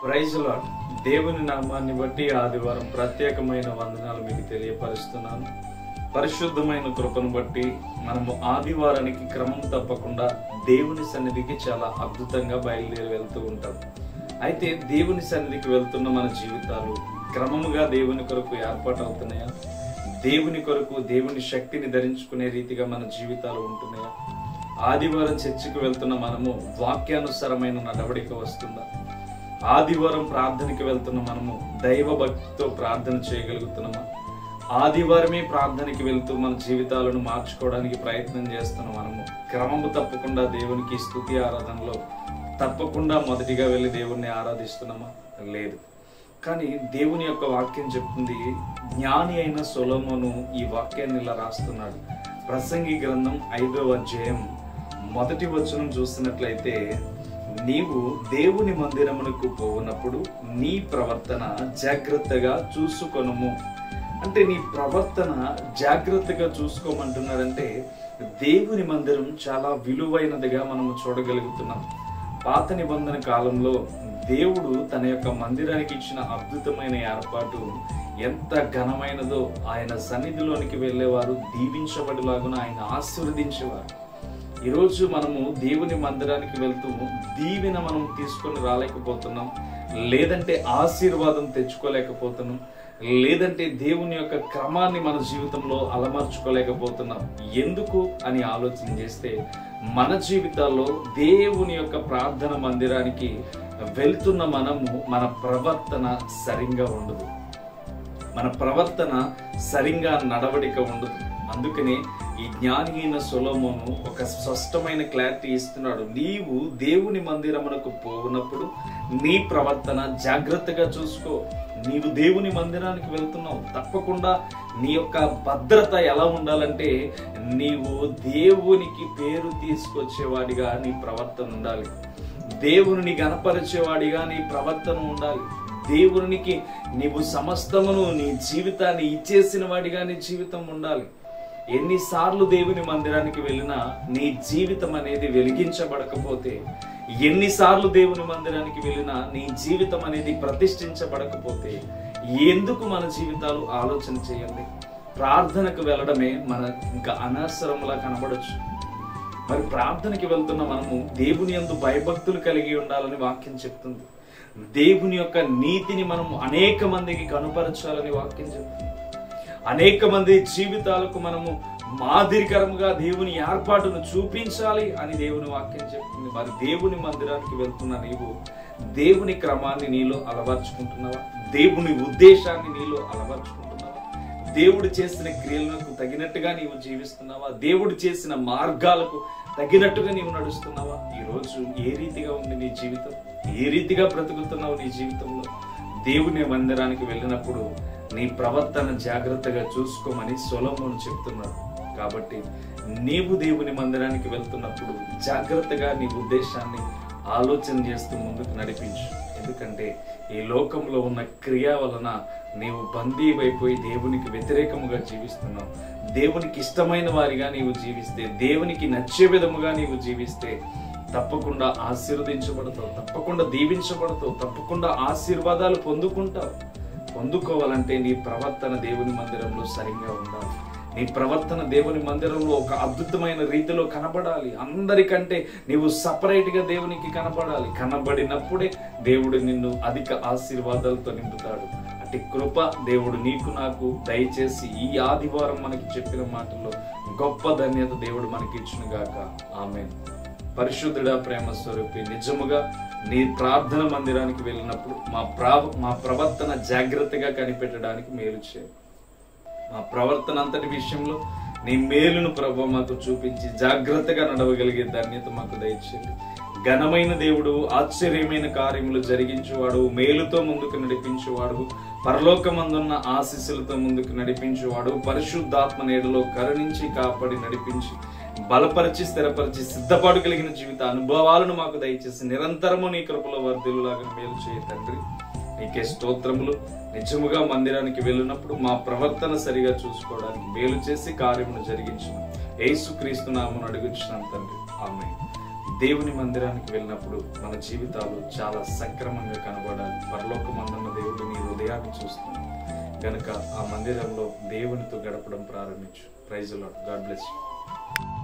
Praise lord. దేవుని నామాన్ని బట్టి ఆదివారం ప్రత్యేకమైన వందనాలు మీకు తెలియపరుస్తున్నాను. పరిశుద్ధమైన కృపను బట్టి మనము ఆదివారానికి క్రమం తప్పకుండా దేవుని సన్నిధికి చాలా అద్భుతంగా బయలుదేరి వెళ్తూ ఉంటాం. అయితే దేవుని సన్నిధికి వెళ్తున్న మన జీవితాలు క్రమముగా దేవుని కొరకు ఏర్పాటు అవుతున్నాయా? దేవుని కొరకు దేవుని శక్తిని ధరించుకునే రీతిగా మన జీవితాలు ఉంటున్నాయా? ఆదివారం చర్చికి వెళ్తున్న మనము వాక్యానుసారమైన నడవడిక వస్తుందా? ఆదివారం ప్రార్థనకి వెళ్తున్న మనము దైవ భక్తితో ప్రార్థన చేయగలుగుతున్నామా? ఆదివారమే ప్రార్థనకి వెళ్తూ మన జీవితాలను మార్చుకోవడానికి ప్రయత్నం చేస్తున్న మనము క్రమము తప్పకుండా దేవునికి స్తుతి ఆరాధనలో తప్పకుండా మొదటిగా వెళ్ళి దేవుణ్ణి ఆరాధిస్తున్నామా? లేదు. కానీ దేవుని యొక్క వాక్యం చెప్తుంది, జ్ఞాని అయిన సొలొమోను ఈ వాక్యాన్ని ఇలా రాస్తున్నాడు. ప్రసంగి గ్రంథం 5వ అధ్యాయం 1వ వచనం చూసినట్లయితే, నీవు దేవుని మందిరమునకు పోవునప్పుడు నీ ప్రవర్తన జాగ్రత్తగా చూసుకొనుము. అంటే నీ ప్రవర్తన జాగ్రత్తగా చూసుకోమంటున్నాడంటే దేవుని మందిరం చాలా విలువైనదిగా మనము చూడగలుగుతున్నాం. పాత నిబంధన కాలంలో దేవుడు తన యొక్క మందిరానికి ఇచ్చిన అద్భుతమైన ఏర్పాటు ఎంత ఘనమైనదో. ఆయన సన్నిధిలోనికి వెళ్ళేవారు దీవించబడిలాగున ఆయన ఆశీర్వదించేవారు. ఈరోజు మనము దేవుని మందిరానికి వెళ్తూ దీవెన మనం తీసుకొని రాలేకపోతున్నాం, లేదంటే ఆశీర్వాదం తెచ్చుకోలేకపోతున్నాం, లేదంటే దేవుని యొక్క క్రమాన్ని మన జీవితంలో అలమర్చుకోలేకపోతున్నాం. ఎందుకు అని ఆలోచన చేస్తే మన జీవితాల్లో దేవుని యొక్క ప్రార్థన మందిరానికి వెళ్తున్న మనము మన ప్రవర్తన సరిగ్గా ఉండదు, మన ప్రవర్తన సరిగ్గా నడవడిక ఉండదు. అందుకనే ఈ జ్ఞాని అయిన సొలొమోను ఒక స్పష్టమైన క్లారిటీ ఇస్తున్నాడు. నీవు దేవుని మందిరమునకు పోవునప్పుడు నీ ప్రవర్తన జాగ్రత్తగా చూసుకో. నీవు దేవుని మందిరానికి వెళ్తున్నావు, తప్పకుండా నీ యొక్క భద్రత ఎలా ఉండాలంటే నీవు దేవునికి పేరు తీసుకొచ్చేవాడిగా నీ ప్రవర్తన ఉండాలి. దేవుని గణపరిచేవాడిగా నీ ప్రవర్తన ఉండాలి. దేవునికి నీవు సమస్తమును నీ జీవితాన్ని ఇచ్చేసిన వాడిగా నీ జీవితం ఉండాలి. ఎన్నిసార్లు దేవుని మందిరానికి వెళ్ళినా నీ జీవితం అనేది వెలిగించబడకపోతే, ఎన్నిసార్లు దేవుని మందిరానికి వెళ్ళినా నీ జీవితం అనేది ప్రతిష్ఠించబడకపోతే ఎందుకు మన జీవితాలు ఆలోచన చేయండి. ప్రార్థనకు వెళ్ళడమే మన ఇంకా అనవసరంలా కనబడచ్చు. మరి ప్రార్థనకి వెళ్తున్న మనము దేవుని యందు భయభక్తులు కలిగి ఉండాలని వాక్యం చెప్తుంది. దేవుని యొక్క నీతిని మనము అనేక మందికి కనుపరచాలని వాక్యం చెప్తుంది. అనేక మంది జీవితాలకు మనము మాదిరికరముగా దేవుని ఏర్పాటును చూపించాలి అని దేవుని వాక్యం చెప్తుంది. మరి దేవుని మందిరానికి వెళ్తున్న నీవు దేవుని క్రమాన్ని నీలో అలవర్చుకుంటున్నావా? దేవుని ఉద్దేశాన్ని నీలో అలవర్చుకుంటున్నావా? దేవుడు చేసిన క్రియలకు తగినట్టుగా నీవు జీవిస్తున్నావా? దేవుడు చేసిన మార్గాలకు తగినట్టుగా నీవు నడుస్తున్నావా? ఈరోజు ఏ రీతిగా ఉంది నీ జీవితం? ఏ రీతిగా బ్రతుకుతున్నావు నీ జీవితంలో? దేవుని మందిరానికి వెళ్ళినప్పుడు నీ ప్రవర్తన జాగ్రత్తగా చూసుకోమని సొలొమోను చెప్తున్నాడు. కాబట్టి నీవు దేవుని మందిరానికి వెళ్తున్నప్పుడు జాగ్రత్తగా నీ ఉద్దేశాన్ని ఆలోచన చేస్తూ ముందుకు నడిపించు. ఎందుకంటే ఈ లోకంలో ఉన్న క్రియ వలన నీవు బందీవైపోయి దేవునికి వ్యతిరేకముగా జీవిస్తున్నావు. దేవునికి ఇష్టమైన వారిగా నీవు జీవిస్తే, దేవునికి నచ్చే విధముగా నీవు జీవిస్తే తప్పకుండా ఆశీర్వదించబడతావు, తప్పకుండా దీవించబడతావు, తప్పకుండా ఆశీర్వాదాలు పొందుకోవాలంటే నీ ప్రవర్తన దేవుని మందిరంలో సరిగ్గా ఉండాలి. నీ ప్రవర్తన దేవుని మందిరంలో ఒక అద్భుతమైన రీతిలో కనబడాలి. అందరికంటే నీవు సపరేట్ గా దేవునికి కనబడాలి. కనబడినప్పుడే దేవుడు నిన్ను అధిక ఆశీర్వాదాలతో నింపుతాడు. అట్టి కృప దేవుడు నీకు నాకు దయచేసి ఈ ఆదివారం మనకి చెప్పిన మాటల్లో గొప్ప ధన్యత దేవుడు మనకి ఇచ్చును గాక. ఆమేన్. పరిశుద్ధుడా, ప్రేమ స్వరూపి, నిజముగా నీ ప్రార్థన మందిరానికి వెళ్ళినప్పుడు మా ప్రవర్తన జాగ్రత్తగా కనిపెట్టడానికి మేలు చేయి. మా ప్రవర్తన అంతటి విషయంలో నీ మేలును ప్రభు మాకు చూపించి జాగ్రత్తగా నడవగలిగే ధన్యత మాకు దయచేయండి. ఘనమైన దేవుడు, ఆశ్చర్యమైన కార్యములు జరిగించేవాడు, మేలుతో ముందుకు నడిపించేవాడు, పరలోకమందున్న ఆశీస్సులతో ముందుకు నడిపించేవాడు, పరిశుద్ధాత్మ నీడలో కరుణించి కాపాడి నడిపించి బలపరిచి స్థిరపరిచి సిద్ధపాటు కలిగిన జీవిత అనుభవాలను మాకు దయచేసి నిరంతరము నీ కృపలో వర్ధిల్లులాగా మేలు చేయ తండ్రి. నీకే స్తోత్రములు. నిజముగా మందిరానికి వెళ్ళినప్పుడు మా ప్రవర్తన సరిగా చూసుకోవడానికి మేలు చేసి కార్యమును జరిగించిన యేసుక్రీస్తు నామమున అడుగుచున్నాం తండ్రి. ఆమేన్. దేవుని మందిరానికి వెళ్ళినప్పుడు మన జీవితాలు చాలా సక్రమంగా కనబడాలి. పరలోకమందున్న దేవుడు నీ హృదయాన్ని చూస్తుంది కనుక ఆ మందిరంలో దేవునితో గడపడం ప్రారంభించు. Praise the Lord. God bless you.